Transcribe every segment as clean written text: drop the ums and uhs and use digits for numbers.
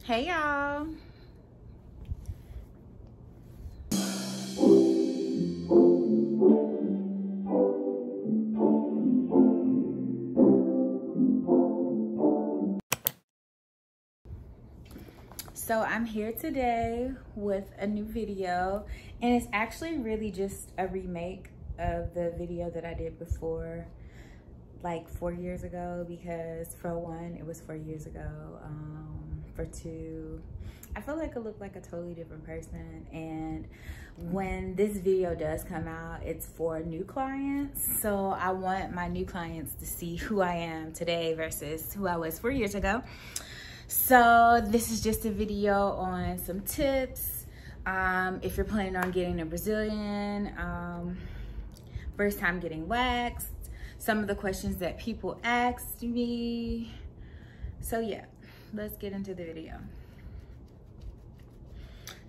Hey y'all. So I'm here today with a new video, and it's actually really just a remake of the video that I did before, like 4 years ago, because for one, it was 4 years ago. For two, I feel like I look like a totally different person. And when this video does come out, it's for new clients. So I want my new clients to see who I am today versus who I was 4 years ago. So this is just a video on some tips. If you're planning on getting a Brazilian, first time getting waxed, some of the questions that people asked me. So yeah, let's get into the video.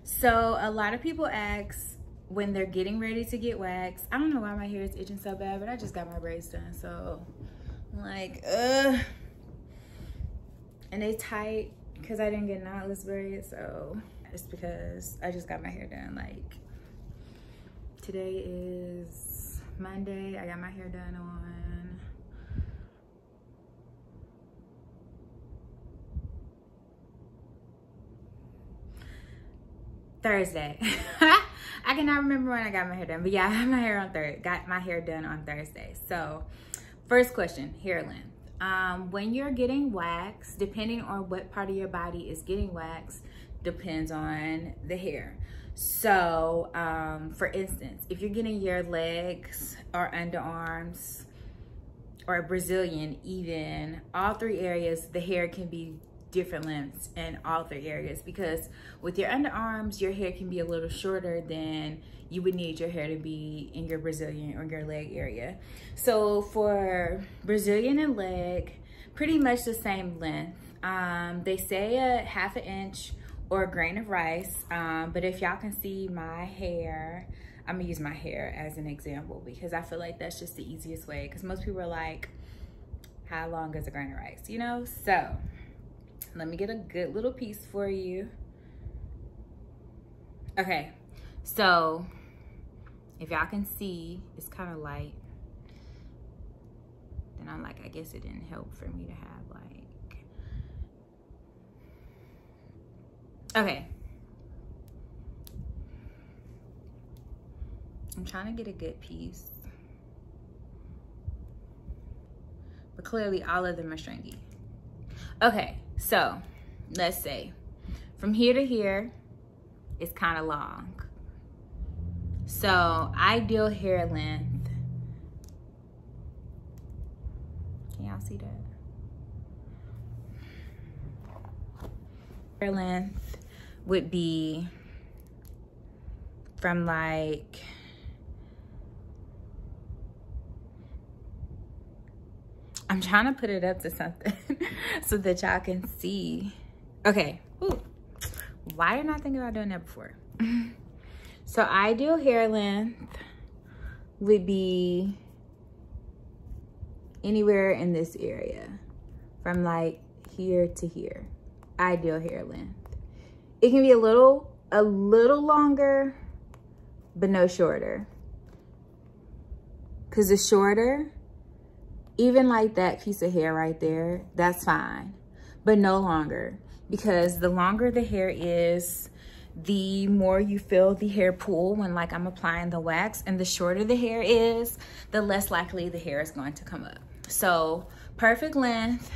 So a lot of people ask when they're getting ready to get waxed. I don't know why my hair is itching so bad, but I just got my braids done. So I'm like, ugh. And they tight because I didn't get knotless braids. So it's because I just got my hair done. Like, today is Monday. I got my hair done on Thursday. I cannot remember when I got my hair done, but yeah, I had my hair on got my hair done on Thursday. So first question, hair length. When you're getting waxed, depending on what part of your body is getting waxed, depends on the hair. So for instance, if you're getting your legs or underarms or a Brazilian, even all three areas, the hair can be different lengths in all three areas, because with your underarms, your hair can be a little shorter than you would need your hair to be in your Brazilian or your leg area. So for Brazilian and leg, pretty much the same length. They say a ½ inch or a grain of rice, but if y'all can see my hair, I'm gonna use my hair as an example because I feel like that's just the easiest way, because most people are like, how long is a grain of rice, you know? So let me get a good little piece for you. Okay, so if y'all can see, it's kind of light. Then I'm like, I guess it didn't help for me to have like, okay. I'm trying to get a good piece. But clearly all of them are stringy. Okay, so let's say from here to here, it's kind of long. So ideal hair length, can y'all see that? Hair length would be from like, I'm trying to put it up to something so that y'all can see. Okay, ooh, why didn't I think about doing that before? So ideal hair length would be anywhere in this area, from like here to here. Ideal hair length. It can be a little longer, but no shorter. Because the shorter, even like that piece of hair right there, that's fine, but no longer, because the longer the hair is, the more you feel the hair pull when like I'm applying the wax, and the shorter the hair is, the less likely the hair is going to come up. So perfect length,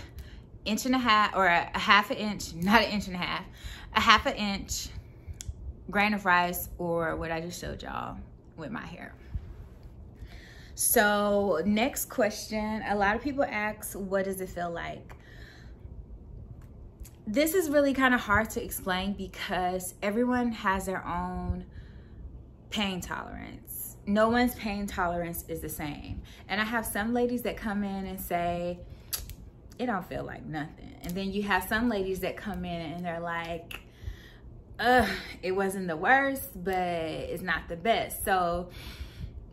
1.5 inches or a ½ inch, not 1.5 inches, a ½ inch grain of rice, or what I just showed y'all with my hair. So next question, a lot of people ask, what does it feel like? This is really kind of hard to explain because everyone has their own pain tolerance. No one's pain tolerance is the same. And I have some ladies that come in and say, it don't feel like nothing. And then you have some ladies that come in and they're like, it wasn't the worst, but it's not the best. So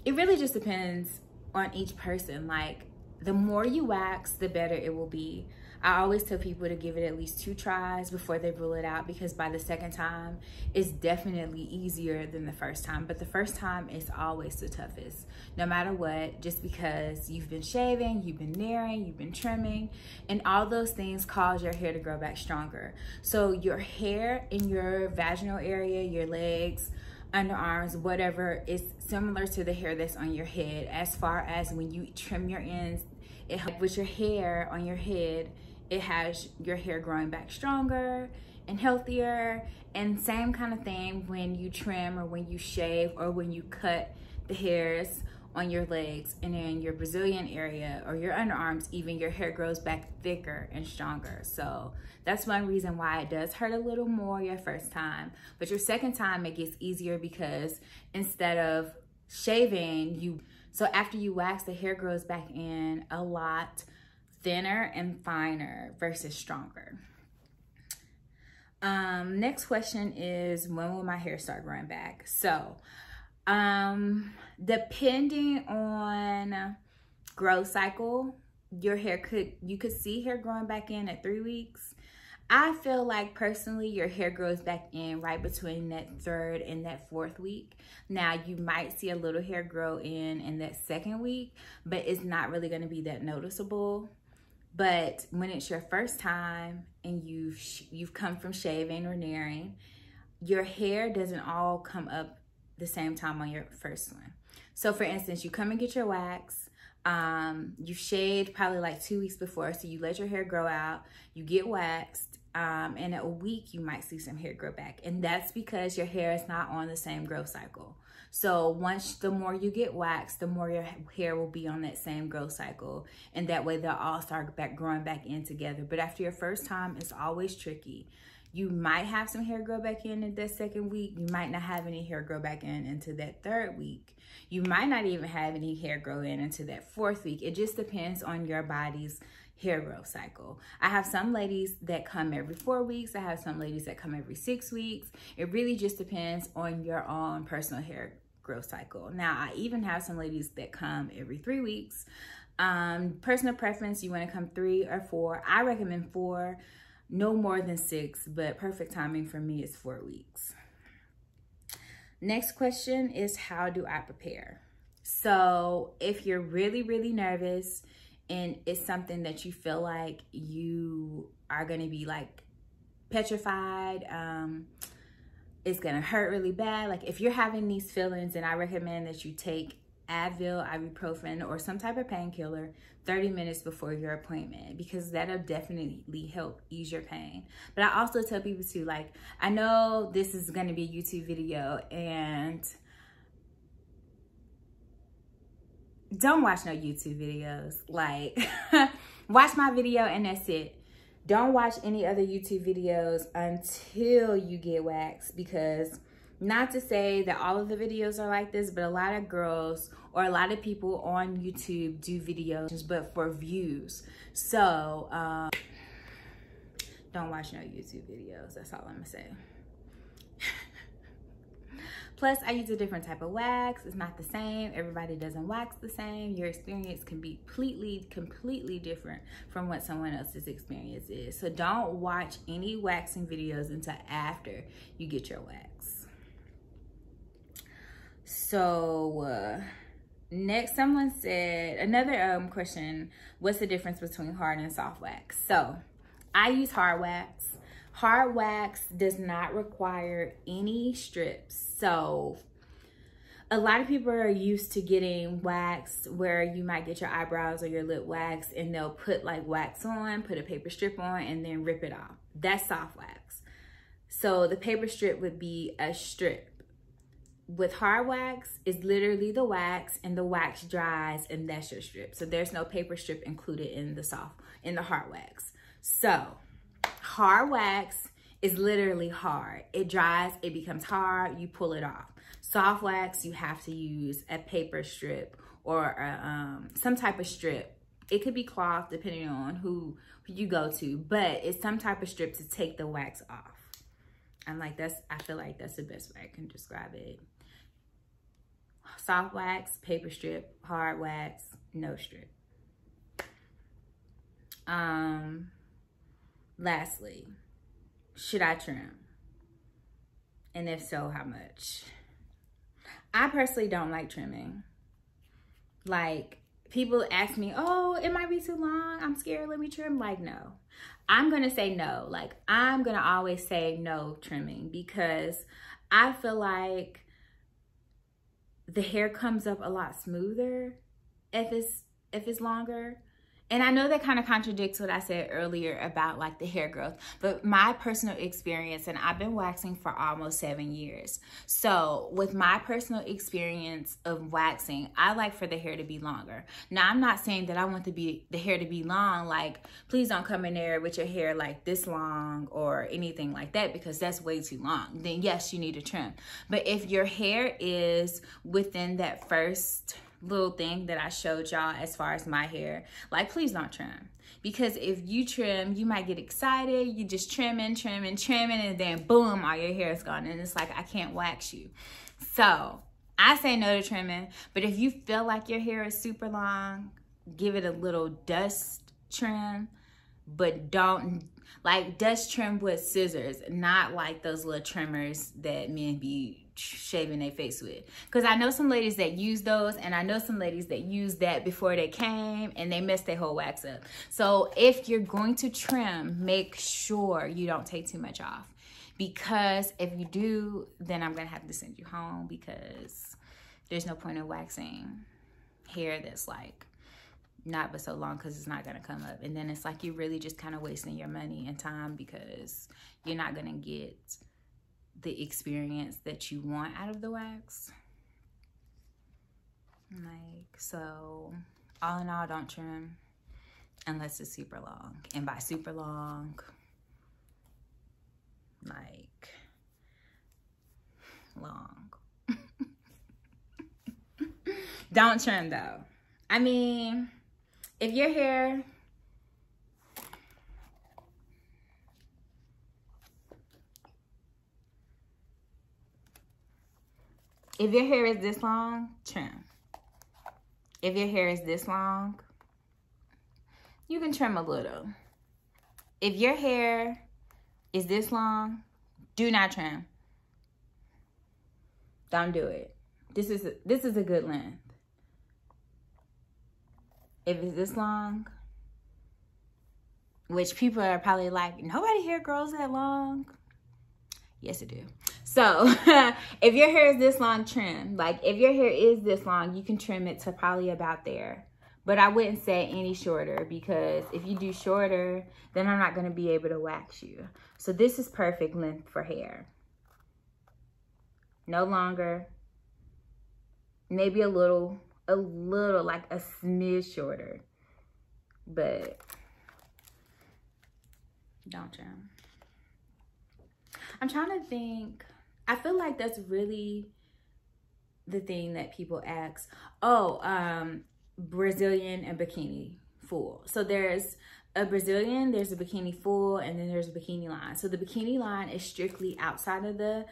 it really just depends on each person. Like, the more you wax, the better it will be. I always tell people to give it at least 2 tries before they rule it out, because by the second time, it's definitely easier than the first time. But the first time is always the toughest, no matter what, just because you've been shaving, you've been naring, you've been trimming, and all those things cause your hair to grow back stronger. So your hair in your vaginal area, your legs, underarms, whatever, is similar to the hair that's on your head. As far as when you trim your ends, it helps with your hair on your head. It has your hair growing back stronger and healthier. And same kind of thing when you trim or when you shave or when you cut the hairs on your legs and in your Brazilian area or your underarms, even, your hair grows back thicker and stronger. So that's one reason why it does hurt a little more your first time. But your second time, it gets easier because instead of shaving, so after you wax, the hair grows back in a lot thinner and finer versus stronger. Next question is, when will my hair start growing back? So depending on growth cycle, your hair you could see hair growing back in at 3 weeks. I feel like personally your hair grows back in right between that 3rd and that 4th week. Now you might see a little hair grow in that 2nd week, but it's not really going to be that noticeable. But when it's your first time and you've come from shaving or naring, your hair doesn't all come up the same time on your first one. So for instance, you come and get your wax, you shaved probably like 2 weeks before, so you let your hair grow out, you get waxed, and a week you might see some hair grow back. And that's because your hair is not on the same growth cycle. So the more you get waxed, the more your hair will be on that same growth cycle. And that way they'll all start growing back in together. But after your first time, it's always tricky. You might have some hair grow back in that 2nd week. You might not have any hair grow back in into that 3rd week. You might not even have any hair grow in into that 4th week. It just depends on your body's hair growth cycle. I have some ladies that come every 4 weeks. I have some ladies that come every 6 weeks. It really just depends on your own personal hair growth cycle. Now, I even have some ladies that come every 3 weeks. Personal preference, you want to come 3 or 4. I recommend 4. No more than 6, but perfect timing for me is 4 weeks. Next question is, how do I prepare? So if you're really, really nervous and it's something that you feel like you are going to be like petrified, it's going to hurt really bad. Like if you're having these feelings, then I recommend that you take Advil, ibuprofen, or some type of painkiller 30 minutes before your appointment, because that'll definitely help ease your pain. But I also tell people too, like, I know this is going to be a YouTube video, and don't watch no YouTube videos. Like, watch my video and that's it. Don't watch any other YouTube videos until you get waxed, because not to say that all of the videos are like this, but a lot of girls or a lot of people on YouTube do videos, but for views. So don't watch no YouTube videos. That's all I'm gonna say. Plus, I use a different type of wax. It's not the same. Everybody doesn't wax the same. Your experience can be completely different from what someone else's experience is. So don't watch any waxing videos until after you get your wax. So next, someone said, another question, what's the difference between hard and soft wax? So I use hard wax. Hard wax does not require any strips. So a lot of people are used to getting waxed where you might get your eyebrows or your lip waxed and they'll put like wax on, put a paper strip on, and then rip it off. That's soft wax. So the paper strip would be a strip. With hard wax, it's literally the wax, and the wax dries, and that's your strip. So there's no paper strip included in the hard wax. So hard wax is literally hard. It dries, it becomes hard, you pull it off. Soft wax, you have to use a paper strip or some type of strip. It could be cloth, depending on who you go to, but it's some type of strip to take the wax off. I feel like that's the best way I can describe it. Soft wax, paper strip. Hard wax, no strip. lastly, should I trim? And if so, how much? I personally don't like trimming. Like, people ask me, oh, it might be too long, I'm scared, let me trim. Like, no. I'm gonna say no. Like, I'm gonna always say no trimming, because I feel like the hair comes up a lot smoother if it's longer. And I know that kind of contradicts what I said earlier about like the hair growth, but my personal experience, and I've been waxing for almost 7 years. So with my personal experience of waxing, I like for the hair to be longer. Now, I'm not saying that I want the hair to be long, like please don't come in there with your hair like this long or anything like that, because that's way too long. Then yes, you need to trim. But if your hair is within that first little thing that I showed y'all as far as my hair, like please don't trim. Because if you trim, you might get excited, you just trimming, and then boom, all your hair is gone, and it's like, I can't wax you. So I say no to trimming. But if you feel like your hair is super long, give it a little dust trim, but don't like dust trim with scissors, not like those little trimmers that men be shaving their face with. Because I know some ladies that use those, and I know some ladies that use that before they came, and they mess their whole wax up. So if you're going to trim, make sure you don't take too much off, because if you do, then I'm gonna have to send you home, because there's no point in waxing hair that's like not but so long, because it's not gonna come up, and then it's like you're really just kind of wasting your money and time, because you're not gonna get the experience that you want out of the wax. Like, so all in all, don't trim unless it's super long. And by super long, like long. Don't trim though. I mean, if your hair, if your hair is this long, trim. If your hair is this long, you can trim a little. If your hair is this long, do not trim. Don't do it. This is a good length. If it's this long, which people are probably like, nobody hair grows that long. Yes, it do. So if your hair is this long, trim. Like if your hair is this long, you can trim it to probably about there. But I wouldn't say any shorter, because if you do shorter, then I'm not going to be able to wax you. So this is perfect length for hair. No longer. Maybe a little, like a smidge shorter. But don't trim. I'm trying to think. I feel like that's really the thing that people ask. Oh, Brazilian and bikini full. So there's a Brazilian, there's a bikini full, and then there's a bikini line. So the bikini line is strictly outside of the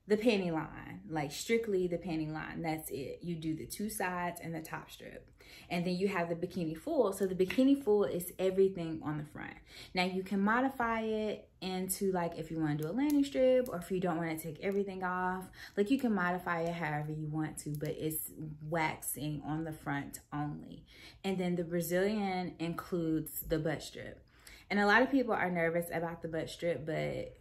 panty line, like strictly the panty line. That's it. You do the two sides and the top strip. And then you have the bikini full. So the bikini full is everything on the front. Now you can modify it into like if you want to do a landing strip, or if you don't want to take everything off, like you can modify it however you want to, but it's waxing on the front only. And then the Brazilian includes the butt strip. And a lot of people are nervous about the butt strip, but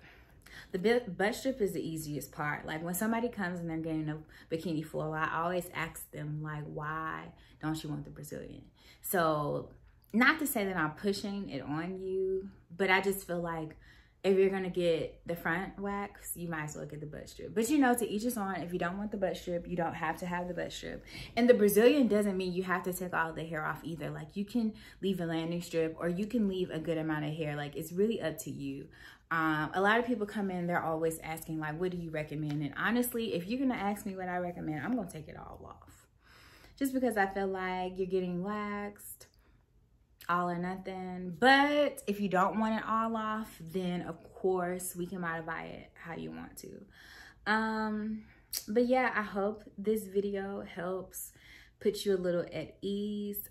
the butt strip is the easiest part. Like when somebody comes and they're getting a bikini full, I always ask them like, why don't you want the Brazilian? So not to say that I'm pushing it on you, but I just feel like if you're gonna get the front wax, you might as well get the butt strip. But you know, to each his own. If you don't want the butt strip, you don't have to have the butt strip. And the Brazilian doesn't mean you have to take all the hair off either. Like you can leave a landing strip, or you can leave a good amount of hair. Like it's really up to you. A lot of people come in, they're always asking like, what do you recommend? And honestly, if you're gonna ask me what I recommend, I'm gonna take it all off. Just because I feel like you're getting waxed, all or nothing. But if you don't want it all off, then of course we can modify it how you want to. But yeah, I hope this video helps put you a little at ease.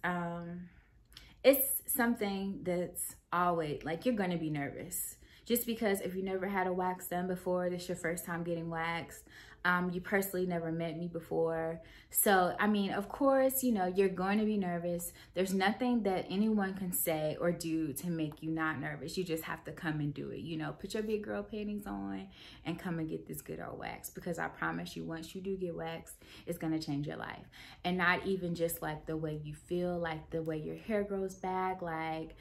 It's something that's always, like, you're gonna be nervous. Just because if you never had a wax done before, this is your first time getting waxed. You personally never met me before. So, I mean, of course, you know, you're going to be nervous. There's nothing that anyone can say or do to make you not nervous. You just have to come and do it. You know, put your big girl panties on and come and get this good old wax. Because I promise you, once you do get waxed, it's going to change your life. And not even just like the way you feel, like the way your hair grows back. Like,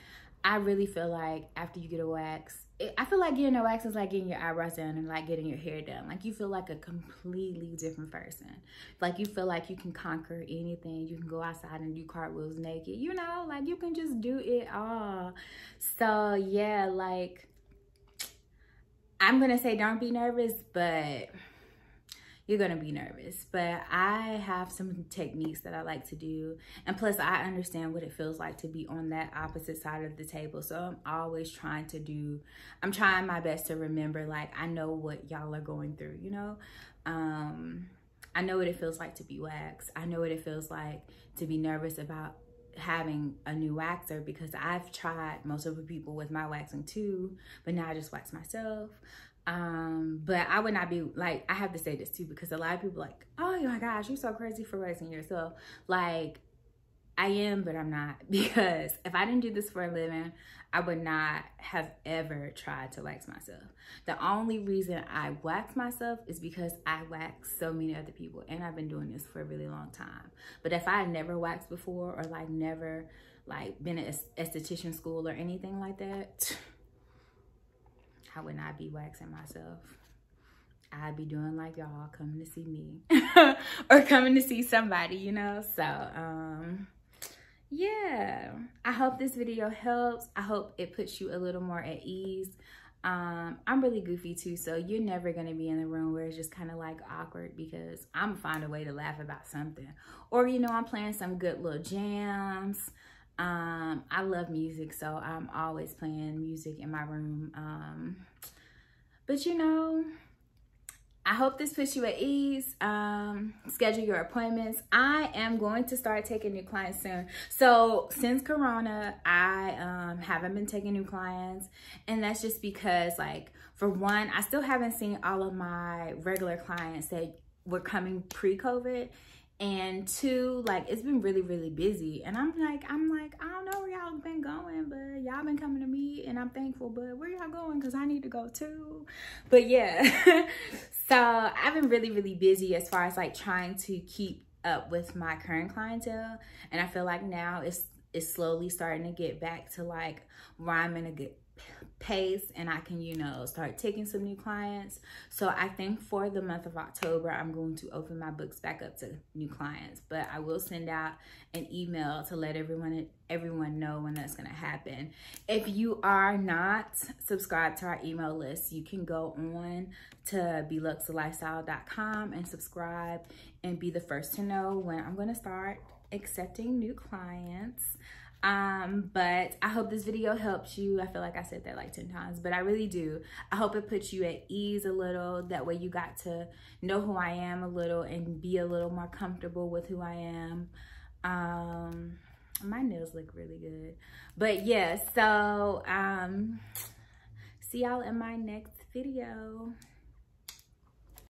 I really feel like after you get a wax, I feel like getting a wax is like getting your eyebrows done and like getting your hair done. Like, you feel like a completely different person. Like, you feel like you can conquer anything. You can go outside and do cartwheels naked. You know, like, you can just do it all. So, yeah, like, I'm going to say don't be nervous, but you're going to be nervous. But I have some techniques that I like to do. And plus, I understand what it feels like to be on that opposite side of the table. So I'm always trying my best to remember, like, I know what y'all are going through, you know? I know what it feels like to be waxed. I know what it feels like to be nervous about having a new waxer, because I've tried most of the people with my waxing too, but now I just wax myself. But I would not be like, I have to say this too, because a lot of people are like, oh my gosh, you're so crazy for waxing yourself. Like, I am, but I'm not, because if I didn't do this for a living, I would not have ever tried to wax myself. The only reason I wax myself is because I wax so many other people, and I've been doing this for a really long time. But if I had never waxed before, or like never like been at esthetician school or anything like that, I would not be waxing myself. I'd be doing like y'all, coming to see me or coming to see somebody, you know? So, yeah, I hope this video helps. I hope it puts you a little more at ease. I'm really goofy too, so you're never gonna be in the room where it's just kind of like awkward, because I'm gonna find a way to laugh about something. Or, you know, I'm playing some good little jams. I love music, so I'm always playing music in my room. But you know, I hope this puts you at ease. Schedule your appointments. I am going to start taking new clients soon. So since Corona, I haven't been taking new clients, and that's just because, like, for one, I still haven't seen all of my regular clients that were coming pre-COVID. And two, like, it's been really, really busy. And I'm like, I don't know where y'all been going, but y'all been coming to me, and I'm thankful. But where y'all going? Because I need to go too. But yeah, so I've been really, really busy as far as like trying to keep up with my current clientele. And I feel like now it's slowly starting to get back to like where I'm in a good pace, and I can, you know, start taking some new clients. So I think for the month of October, I'm going to open my books back up to new clients, but I will send out an email to let everyone know when that's going to happen. If you are not subscribed to our email list, you can go on to beluxelifestyle.com and subscribe and be the first to know when I'm going to start accepting new clients. But I hope this video helps you. I feel like I said that like 10 times, but I really do. I hope it puts you at ease a little. That way you got to know who I am a little and be a little more comfortable with who I am. My nails look really good. But yeah, so see y'all in my next video.